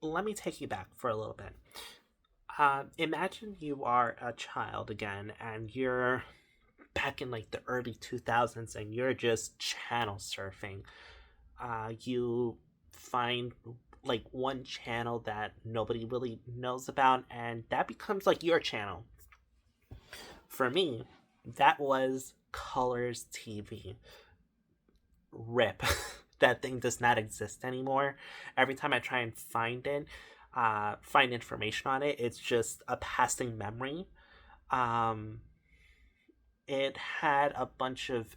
let me take you back for a little bit. Imagine you are a child again, and you're back in like the early 2000s, and you're just channel surfing. You find like one channel that nobody really knows about, and that becomes like your channel. For me, that was Colors TV. RIP. That thing does not exist anymore. Every time I try and find information on it, it's just a passing memory. Um, it had a bunch of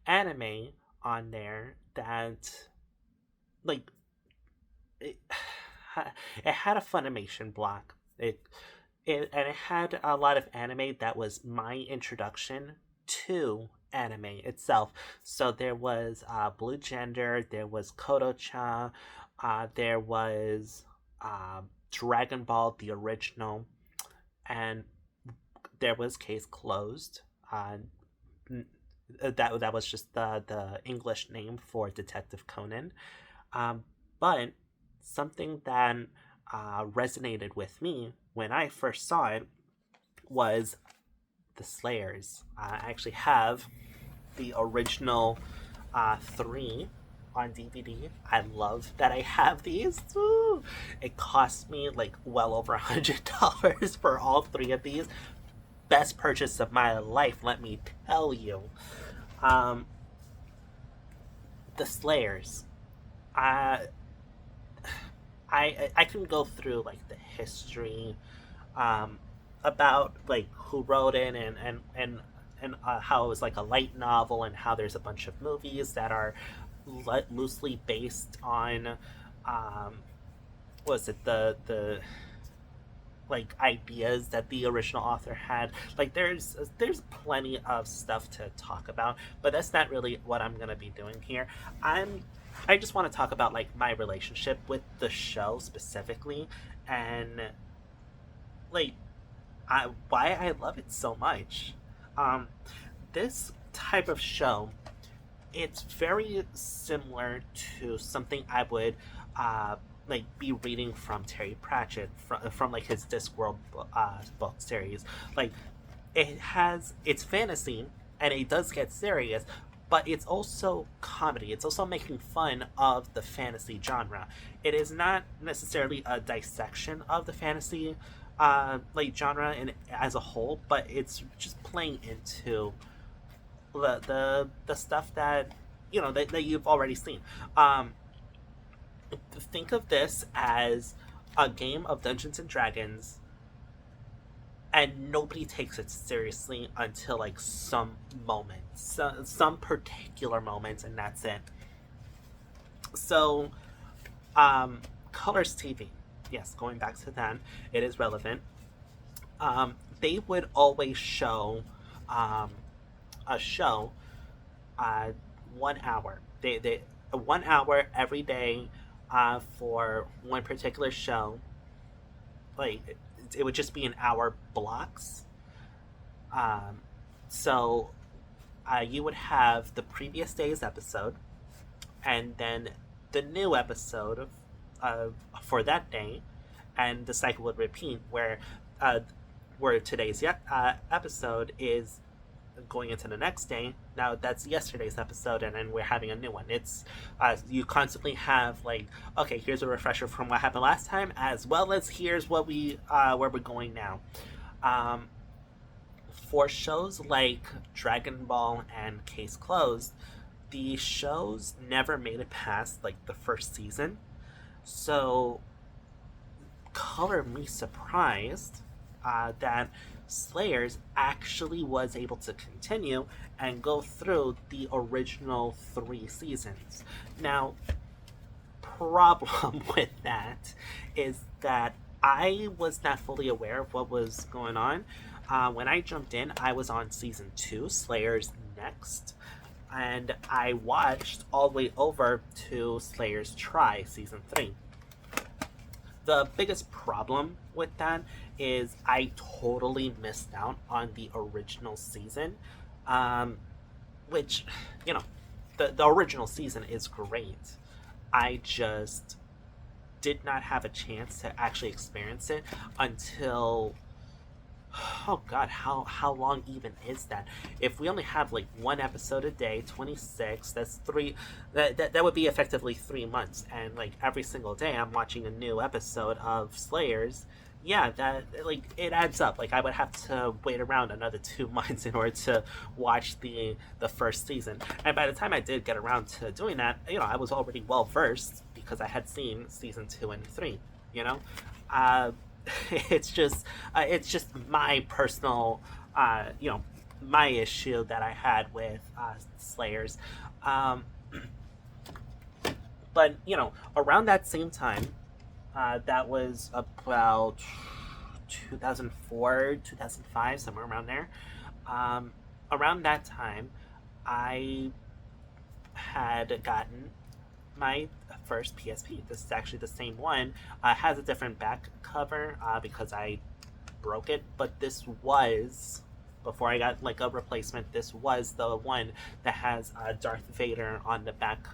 anime on there that, like, it, it had a Funimation block. And it had a lot of anime that was my introduction to anime itself. So there was Blue Gender, there was Koto-chan, there was Dragon Ball the original, and there was Case Closed. That was just the English name for Detective Conan. Um, but something that resonated with me when I first saw it was the Slayers. I actually have the original three on DVD. I love that I have these. Woo! It cost me like well over $100 for all three of these. Best purchase of my life, let me tell you. Um, the Slayers. I I can go through like the history, um, about like who wrote it, and how it was like a light novel, and how there's a bunch of movies that are loosely based on, was it the like ideas that the original author had. Like there's plenty of stuff to talk about, but that's not really what I'm gonna be doing here. I'm I just want to talk about like my relationship with the show specifically, and like why I love it so much. Um, this type of show, it's very similar to something I would uh, like be reading from Terry Pratchett from like his Discworld book series. Like it's fantasy, and it does get serious, but it's also comedy. It's also making fun of the fantasy genre. It is not necessarily a dissection of the fantasy like genre in as a whole, but it's just playing into the stuff that that you've already seen. Um, think of this as a game of Dungeons and Dragons, and nobody takes it seriously until like some moments, some particular moments, and that's it. So, um, Colors TV, yes, going back to that, it is relevant. They would always show um, a show, uh, 1 hour. They 1 hour every day for one particular show. Like it would just be an hour blocks. Um, so you would have the previous day's episode, and then the new episode for that day, and the cycle would repeat uh, where today's episode is going into the next day. Now that's yesterday's episode, and then we're having a new one. It's you constantly have like, okay, here's a refresher from what happened last time, as well as here's what we where we're going now. Um, for shows like Dragon Ball and Case Closed, the shows never made it past like the first season. So color me surprised that Slayers actually was able to continue and go through the original three seasons. Now, problem with that is that I was not fully aware of what was going on. When I jumped in, I was on season two, Slayers Next, and I watched all the way over to Slayers Try season three. The biggest problem with that is I totally missed out on the original season, um, which, you know, the original season is great. I just did not have a chance to actually experience it until, oh god, how long even is that? If we only have like one episode a day, 26, that's three, that would be effectively 3 months, and like every single day I'm watching a new episode of Slayers. Yeah, that, like, it adds up. Like, I would have to wait around another 2 months in order to watch the first season, and by the time I did get around to doing that, I was already well versed because I had seen season 2 and 3. you know uh it's just my personal, my issue that I had with Slayers. Um, but around that same time, that was about 2004, 2005, somewhere around there. Um, Around that time, I had gotten my first PSP. This is actually the same one. Has a different back cover because I broke it, but this was, before I got like a replacement, this was the one that has Darth Vader on the back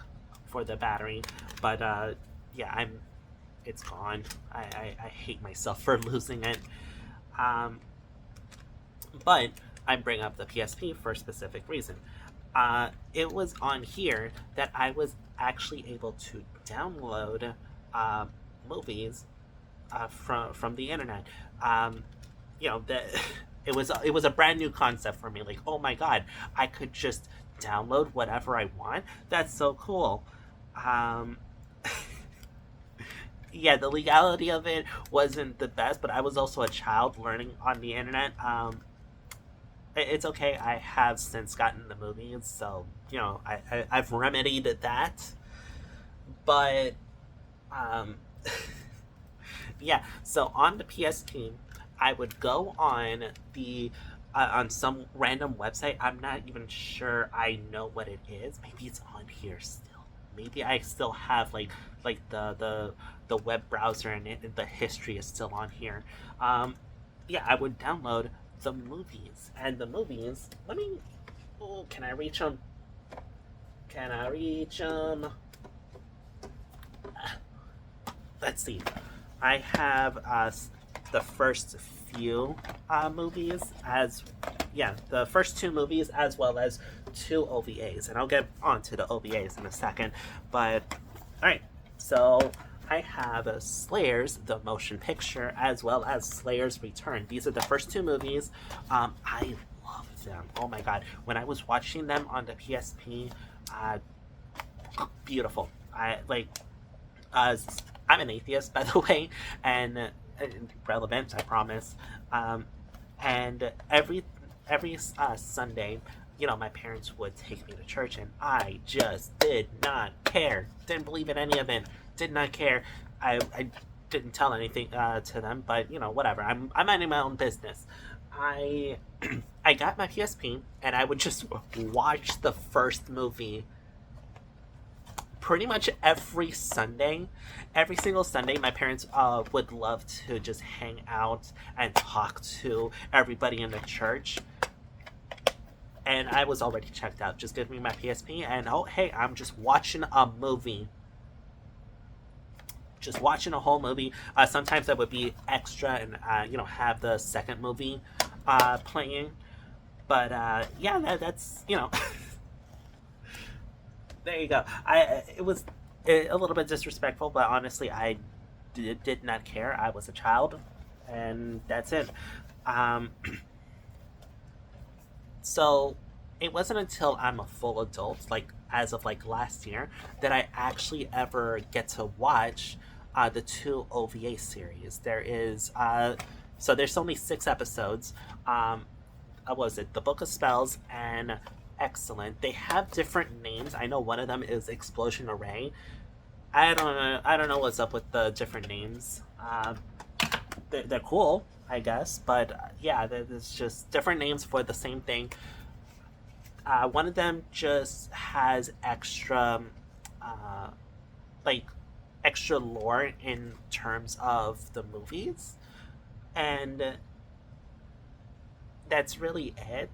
for the battery. But yeah, it's gone. I hate myself for losing it. Um, but I bring up the PSP for a specific reason. It was on here that I was actually able to download uh, movies from the internet. Um, that it was a brand new concept for me. Like, oh my god, I could just download whatever I want. That's so cool. Um, yeah, the legality of it wasn't the best, but I was also a child learning on the internet. It's okay. I have since gotten the movies, so I've remedied that. But um, yeah, so on the PSP, I would go on the on some random website. I'm not even sure I know what it is. Maybe it's on here still. Maybe I still have like the web browser, and the history is still on here. Um, yeah, I would download the movies, and the movies. Let me. Oh, can I reach them? Can I reach them? Let's see. I have the first few movies, as yeah, the first two movies, as well as two OVAs, and I'll get onto the OVAs in a second. But all right, so I have Slayers, the motion picture, as well as Slayers Return. These are the first two movies. I love them. Oh my god, when I was watching them on the PSP, uh, beautiful. I like. Uh, I'm an atheist, by the way, and relevant, I promise. Um, and every Sunday, my parents would take me to church, and I just did not care. Didn't believe in any of it. Did not care. I didn't tell anything to them, but whatever. I'm minding my own business. I I got my PSP, and I would just watch the first movie pretty much every Sunday. Every single Sunday, my parents would love to just hang out and talk to everybody in the church. And I was already checked out. Just give me my PSP, and oh, hey, I'm just watching a movie. Just watching a whole movie. Sometimes I would be extra and, have the second movie playing. But, yeah, that's. There you go. It was a little bit disrespectful, but honestly, I did not care. I was a child, and that's it. Um, so it wasn't until I'm a full adult, like as of like last year, that I actually ever get to watch the two OVA series. So there's only 6 episodes. What was it? The Book of Spells and Excellent. They have different names. I know one of them is Explosion Array. I don't know. I don't know what's up with the different names. They're cool, I guess, but yeah, there's just different names for the same thing. One of them just has uh, like extra lore in terms of the movies, and that's really it.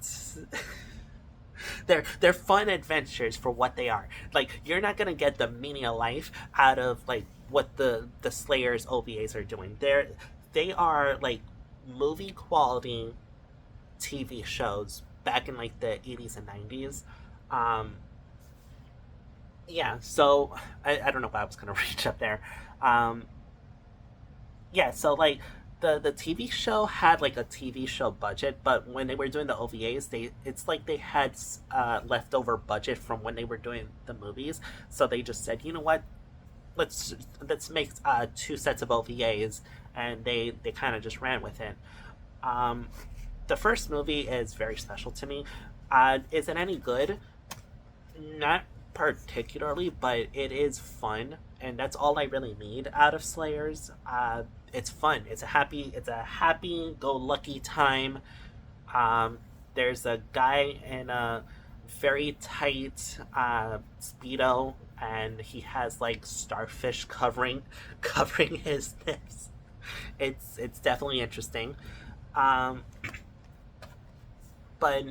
They're fun adventures for what they are. Like, you're not gonna get the meaning of life out of like what the Slayers OVAs are doing. They are like movie quality TV shows back in like the 80s and 90s. Um, yeah, so I don't know why I was gonna reach up there. Um, yeah, so like the TV show had like a TV show budget, but when they were doing the OVAs, it's like they had leftover budget from when they were doing the movies, so they just said, you know what, let's let's make two sets of OVAs, and they kind of just ran with it. Um, the first movie is very special to me. Is it any good? Not particularly, but it is fun, and that's all I really need out of Slayers. It's fun. It's a happy go lucky time. Um, there's a guy in a very tight speedo, and he has like starfish covering his nips. It's definitely interesting. Um, but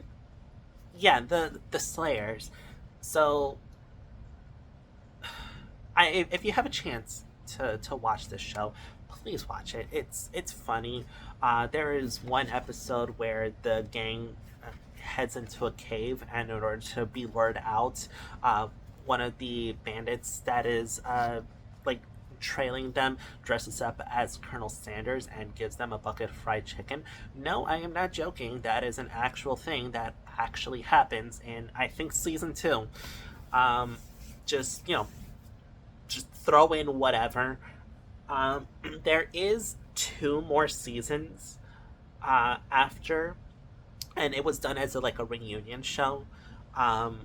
yeah, the Slayers. So if you have a chance to watch this show, please watch it. It's funny. There is one episode where the gang heads into a cave, and in order to be lured out, one of the bandits that is like trailing them dresses up as Colonel Sanders and gives them a bucket of fried chicken. No, I am not joking. That is an actual thing that actually happens in, I think, season two. Um, just just throw in whatever. Um, there is two more seasons after, and it was done as like a reunion show um,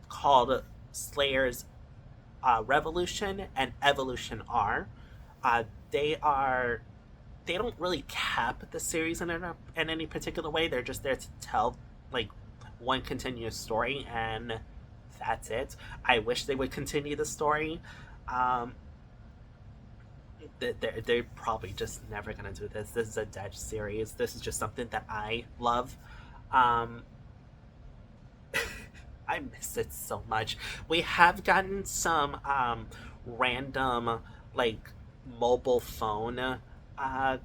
called Slayers Revolution and Evolution R. Uh, they are they don't really cap the series in any particular way. They're just there to tell like one continuous story, and that's it. I wish they would continue the story. Um, they're probably just never gonna do this. This is a dead series. This is just something that I love. Um, I miss it so much. We have gotten some random like mobile phone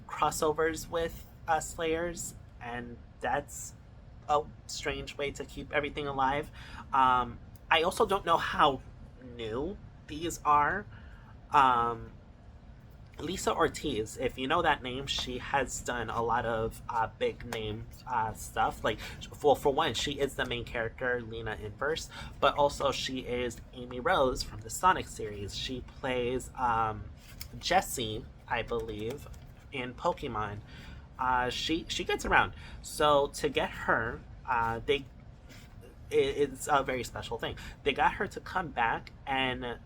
crossovers with Slayers, and that's a strange way to keep everything alive. I also don't know how new these are. Um, Lisa Ortiz, if you know that name, she has done a lot of big name stuff. Like, for one, she is the main character, Lena Inverse, but also she is Amy Rose from the Sonic series. She plays Jessie, I believe, in Pokemon. She gets around. So to get her, it's a very special thing. They got her to come back and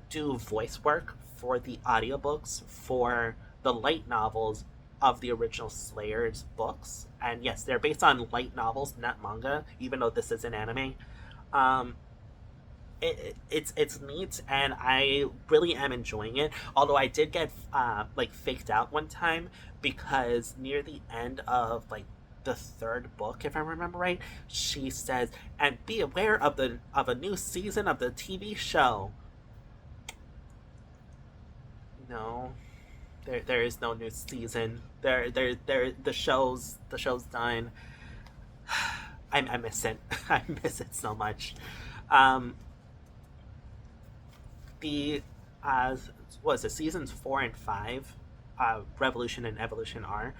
do voice work for the audiobooks for the light novels of the original Slayers books. And yes, they're based on light novels, not manga, even though this is an anime. Um, it's neat, and I really am enjoying it. Although I did get like faked out one time because near the end of like the third book, if I remember right, she says, "And be aware of a new season of the TV show." No, there is no new season. The show's done. I miss it. I miss it so much. Um, the was it seasons 4 and 5, Revolution and Evolution R.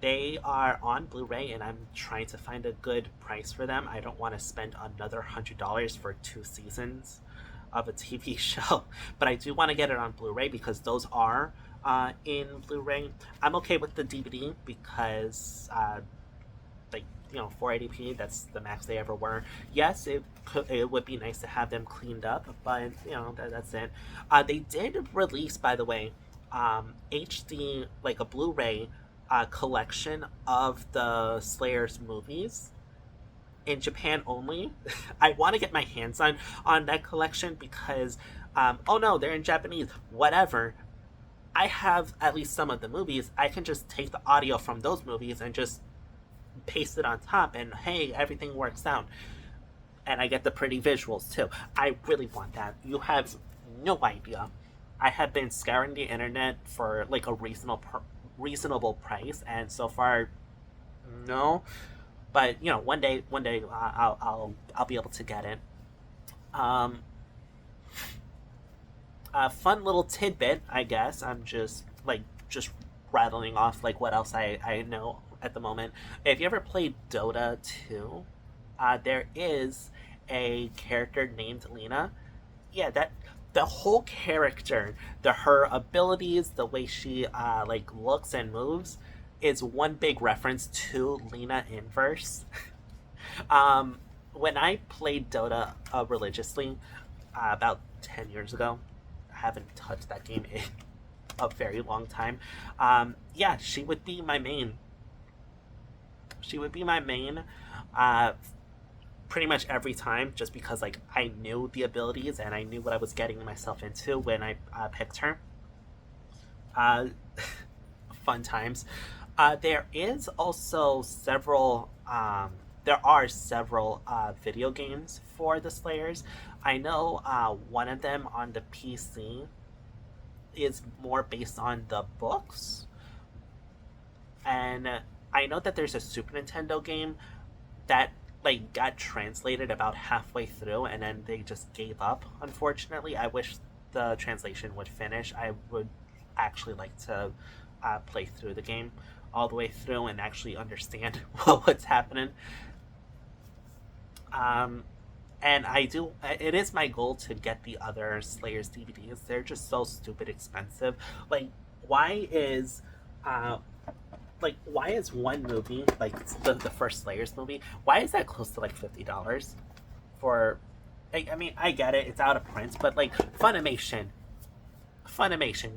They are on Blu-ray, and I'm trying to find a good price for them. I don't want to spend another $100 for 2 seasons of a TV show, but I do want to get it on Blu-ray because those are in Blu-ray. I'm okay with the DVD because, like 480p, that's the max they ever were. Yes, it would be nice to have them cleaned up, but that's it. They did release, by the way, HD, like a Blu-ray collection of the Slayers movies in Japan only. I want to get my hands on that collection because, oh no, they're in Japanese. Whatever. I have at least some of the movies. I can just take the audio from those movies and just paste it on top, and hey, everything works out. And I get the pretty visuals too. I really want that. You have no idea. I have been scouring the internet for like a reasonable price, and so far, no. But you know, one day, I'll be able to get it. Um, a fun little tidbit, I guess. I'm just rattling off like what else I know at the moment. If you ever played Dota 2, there is a character named Lena. Yeah, that the whole character, her abilities, the way she like looks and moves, is one big reference to Lena Inverse. um, when I played Dota religiously about 10 years ago, I haven't touched that game in a very long time. Yeah, she would be my main. She would be my main. Uh, Pretty much every time, just because like I knew the abilities and I knew what I was getting myself into when I picked her. Uh, Fun times. There is also several. There are several video games for the Slayers. I know one of them on the PC is more based on the books, and I know that there's a Super Nintendo game that like got translated about halfway through and then they just gave up. Unfortunately, I wish the translation would finish. I would actually like to play through the game all the way through and actually understand what's happening. Um, and I do. It is my goal to get the other Slayers DVDs. They're just so stupid expensive. Like, why is uh, why is one movie like the first Slayers movie? Why is that close to like $50 for? I mean, I get it; it's out of print, but like Funimation,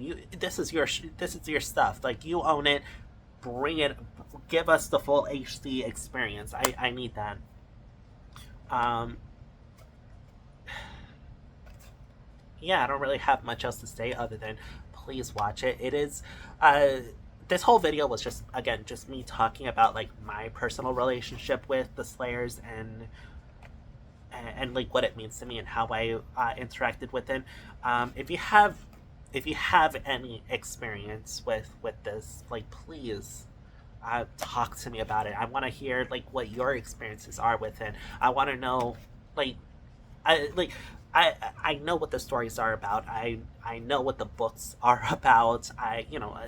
you this is your stuff. Like you own it. Bring it. Give us the full HD experience. I need that. Um, yeah, I don't really have much else to say other than please watch it. It is uh this whole video was just again just me talking about like my personal relationship with the Slayers and like what it means to me and how I interacted with it. If you have any experience with this, like please talk to me about it. I want to hear like what your experiences are with it. I want to know like I like I know what the stories are about. I know what the books are about.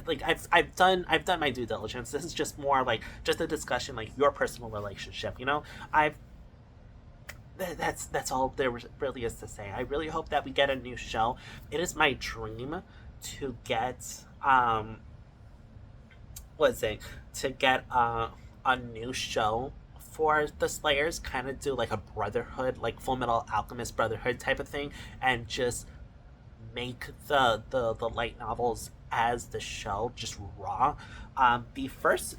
Like I've done my due diligence. This is just more like just a discussion like your personal relationship. I've that's all there really is to say. I really hope that we get a new show. It is my dream to get was it to get a new show for the Slayers, kind of do like a Brotherhood, like Full Metal Alchemist Brotherhood type of thing, and just make the light novels as the show, just raw. The first,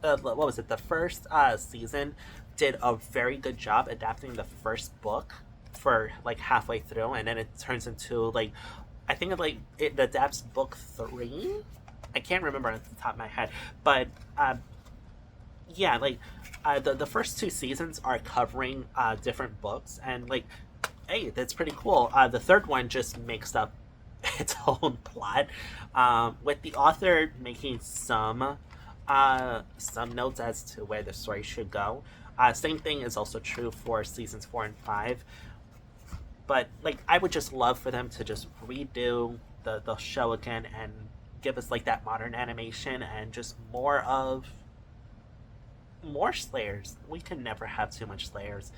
what was it? The first season did a very good job adapting the first book for like halfway through, and then it turns into like I think it adapts book three. I can't remember off the top of my head, but yeah, like the first two seasons are covering different books, and like, hey, that's pretty cool. The third one just makes up its own plot, with the author making some notes as to where the story should go. Same thing is also true for seasons 4 and 5. But like, I would just love for them to just redo the show again and give us like that modern animation and just more Slayers. We can never have too much Slayers.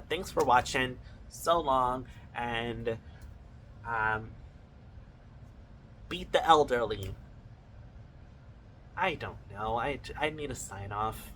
Thanks for watching so long, and um, beat the elderly. I don't know. I need a sign off.